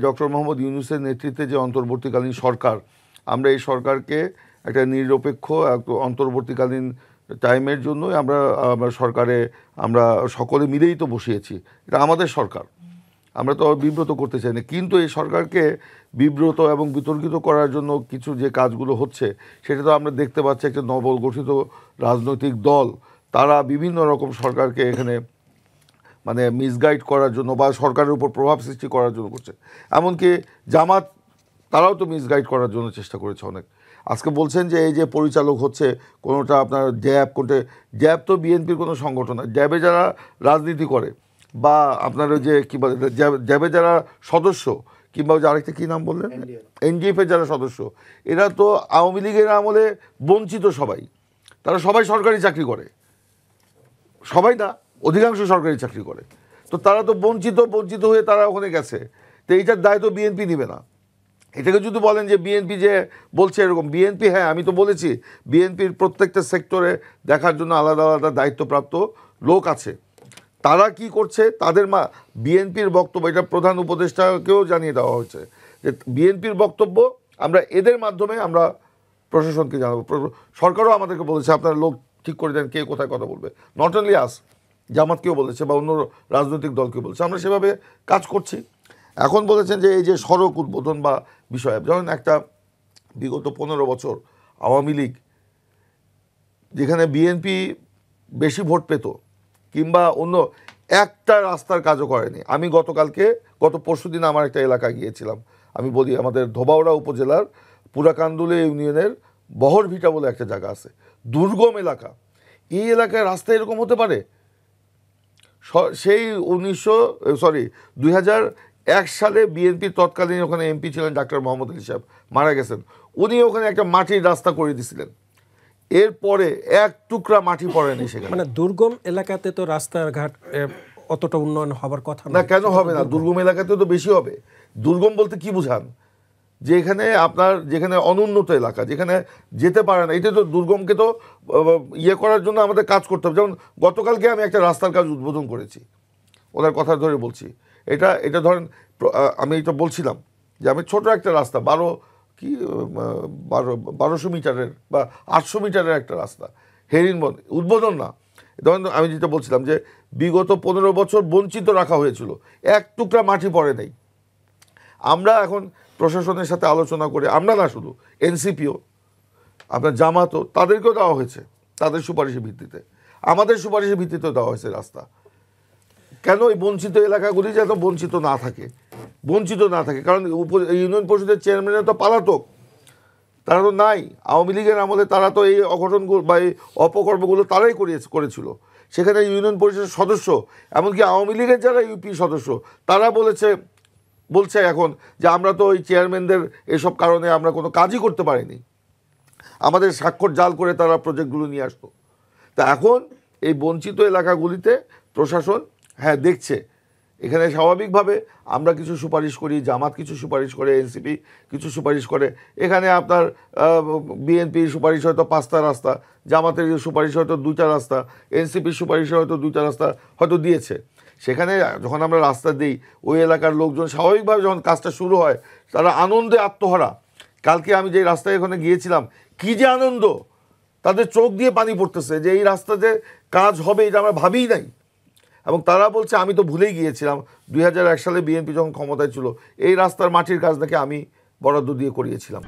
Doctor Mohammad ইউনূসের নেতৃত্বে যে অন্তর্বর্তীকালীন সরকার, আমরা এই সরকারকে একটা নিরপেক্ষ অন্তর্বর্তীকালীন টাইমের জন্যই আমরা সরকারে আমরা সকলে মিলেই তো বসিয়েছি। এটা আমাদের সরকার, আমরা তো বিব্রত করতে চাই না। কিন্তু এই সরকারকে বিব্রত এবং বিতর্কিত করার জন্য কিছু যে কাজগুলো হচ্ছে সেটা তো আমরা দেখতে পাচ্ছি। একটা নবগঠিত রাজনৈতিক দল তারা বিভিন্ন রকম সরকারকে এখানে মানে মিসগাইড করার জন্য বা সরকারের উপর প্রভাব সৃষ্টি করার জন্য করছে। এমনকি জামাত তারাও তো মিসগাইড করার জন্য চেষ্টা করেছে অনেক। আজকে বলছেন যে এই যে পরিচালক হচ্ছে কোনোটা আপনার জ্যাব, কোনটা জ্যাব তো বিএনপির কোনো সংগঠন না। জ্যাবে যারা রাজনীতি করে বা আপনার ওই যে কী বলে জ্যাবে যারা সদস্য কিংবা আরেকটা কী নাম বললেন, এনডিএফের যারা সদস্য, এরা তো আওয়ামী লীগের আমলে বঞ্চিত সবাই। তারা সবাই সরকারি চাকরি করে, সবাই না, অধিকাংশ সরকারি চাকরি করে। তো তারা তো বঞ্চিত হয়ে তারা ওখানে গেছে। তো এইটার দায় তো বিএনপি নেবে না। এটাকে যদি বলেন যে বিএনপি যে বলছে এরকম, বিএনপি, হ্যাঁ আমি তো বলেছি বিএনপির প্রত্যেকটা সেক্টরে দেখার জন্য আলাদা আলাদা দায়িত্বপ্রাপ্ত লোক আছে। তারা কি করছে তাদের বিএনপির বক্তব্য, এটা প্রধান উপদেষ্টাকেও জানিয়ে দেওয়া হয়েছে যে বিএনপির বক্তব্য আমরা এদের মাধ্যমে আমরা প্রশাসনকে জানাবো। সরকারও আমাদেরকে বলেছে আপনারা লোক ঠিক করে দেন কে কোথায় কথা বলবে। নট অনলি আস, জামাতকেও বলেছে বা অন্য রাজনৈতিক দলকেও বলেছে, আমরা সেভাবে কাজ করছি। এখন বলেছেন যে এই যে সড়ক উদ্বোধন বা বিষয়, যেমন একটা বিগত 15 বছর আওয়ামী লীগ যেখানে বিএনপি বেশি ভোট পেত কিংবা অন্য একটা রাস্তার কাজও করেনি। আমি গত পরশু দিন আমার একটা এলাকায় গিয়েছিলাম, আমি বলি আমাদের ধোবাউড়া উপজেলার পুরাকান্দুলে ইউনিয়নের বহরভিটা বলে একটা জায়গা আছে, দুর্গম এলাকা। এই এলাকায় রাস্তা এরকম হতে পারে? সেই 2001 সালে বিএনপির তৎকালীন ওখানে এমপি ছিলেন ডাক্তার মোহাম্মদ আলী সাহেব, মারা গেছেন। উনি ওখানে একটা মাটির রাস্তা করে দিয়েছিলেন, এরপরে এক টুকরা মাটি পড়েনি সেখানে। মানে দুর্গম এলাকাতে তো রাস্তাঘাট অতটা উন্নয়ন হবার কথা না। কেন হবে না? দুর্গম এলাকাতে তো বেশি হবে। দুর্গম বলতে কি বুঝান? যে এখানে আপনার যেখানে অনুন্নত এলাকা, যেখানে যেতে পারে না, এটা তো দুর্গমকে তো ইয়ে করার জন্য আমাদের কাজ করতে হবে। যেমন গতকালকে আমি একটা রাস্তার কাজ উদ্বোধন করেছি, ওনার কথা ধরে বলছি। এটা ধরেন আমি এটা বলছিলাম যে আমি ছোট একটা রাস্তা 1200 মিটারের বা 800 মিটারের একটা রাস্তা হেরিনবন উদ্বোধন না। ধরেন আমি যেটা বলছিলাম যে বিগত 15 বছর বঞ্চিত রাখা হয়েছিল, এক টুকরা মাটি পড়ে নেই। আমরা এখন প্রশাসনের সাথে আলোচনা করে, আমরা না শুধু এনসিপিও, আপনার জামাতও, তাদেরকেও দেওয়া হয়েছে তাদের সুপারিশের ভিত্তিতে, আমাদের সুপারিশের ভিত্তিতেও দেওয়া হয়েছে রাস্তা। কেন? এই বঞ্চিত এলাকাগুলি যাতে বঞ্চিত না থাকে। কারণ ইউনিয়ন পরিষদের চেয়ারম্যানের তো পালাতক, তারা তো নাই। আওয়ামী লীগের আমলে তারা তো এই অঘটনগুলো বা এই অপকর্মগুলো তারাই করেছিল। সেখানে ইউনিয়ন পরিষদের সদস্য, এমনকি আওয়ামী লীগের যারা ইউপি সদস্য, তারা বলছে এখন যে আমরা তো ওই চেয়ারম্যানদের এসব কারণে আমরা কোনো কাজই করতে পারিনি, আমাদের স্বাক্ষর জাল করে তারা প্রজেক্টগুলো নিয়ে আসতো। তা এখন এই বঞ্চিত এলাকাগুলিতে প্রশাসন হ্যাঁ দেখছে, এখানে স্বাভাবিকভাবে আমরা কিছু সুপারিশ করি, জামাত কিছু সুপারিশ করে, এনসিপি কিছু সুপারিশ করে। এখানে আপনার বিএনপির সুপারিশ হয়তো 5টা রাস্তা, জামাতের সুপারিশ হয়তো 2টা রাস্তা, এনসিপির সুপারিশ হয়তো 2টা রাস্তা হয়তো দিয়েছে। সেখানে যখন আমরা রাস্তা দিই, ওই এলাকার লোকজন স্বাভাবিকভাবে যখন কাজটা শুরু হয় তারা আনন্দে আত্মহারা। কালকে আমি যে রাস্তায় ওখানে গিয়েছিলাম, কী যে আনন্দ, তাদের চোখ দিয়ে পানি পড়তেছে যে এই রাস্তাতে কাজ হবে, এটা আমরা ভাবিই নাই। এবং তারা বলছে আমি তো ভুলেই গিয়েছিলাম 2001 সালে বিএনপি যখন ক্ষমতায় ছিল এই রাস্তার মাটির কাজ নাকি আমি বরাদ্দ দিয়ে করিয়েছিলাম।